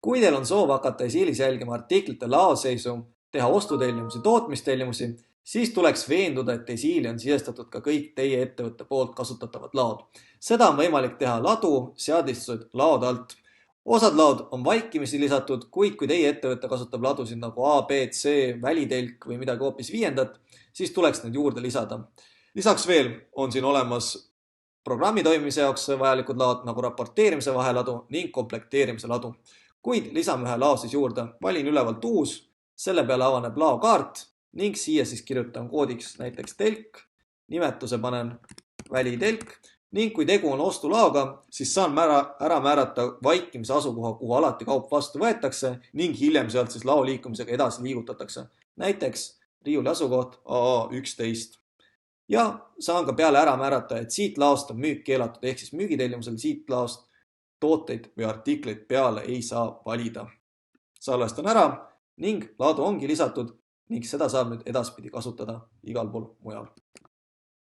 Kui teil on soov hakata esiilis jälgima artiklite laoseisu, teha ostutellimusi, tootmistellimusi, siis tuleks veenduda, et esiili on sisestatud ka kõik teie ettevõtte poolt kasutatavad laod. Seda on võimalik teha ladu seadistused laod alt. Osad laod on vaikimisi lisatud, kuid kui teie ettevõte kasutab ladusid nagu A, B, C, välitelk või midagi hoopis viiendat, siis tuleks need juurde lisada. Lisaks veel on siin olemas programmi toimimise jaoks vajalikud laod nagu raporteerimise vaheladu ning komplekteerimise ladu. Kuid lisame ühe lao siis juurde, valin ülevalt uus, selle peale avaneb laokaart ning siia siis kirjutan koodiks näiteks telk, nimetuse panen välitelk ning kui tegu on ostulaoga, siis saan ära määrata vaikimise asukoha, kuhu alati kaup vastu võetakse ning hiljem sealt siis lao liikumisega edasi liigutatakse. Näiteks riiuli asukoht AA11. Ja saan ka peale ära määrata, et siit laost on müük keelatud ehk siis müügitellimusel siit laost tooteid või artikleid peale ei saa valida. Salvestan ära ning laadu ongi lisatud ning seda saab nüüd edaspidi kasutada igal pool mujal.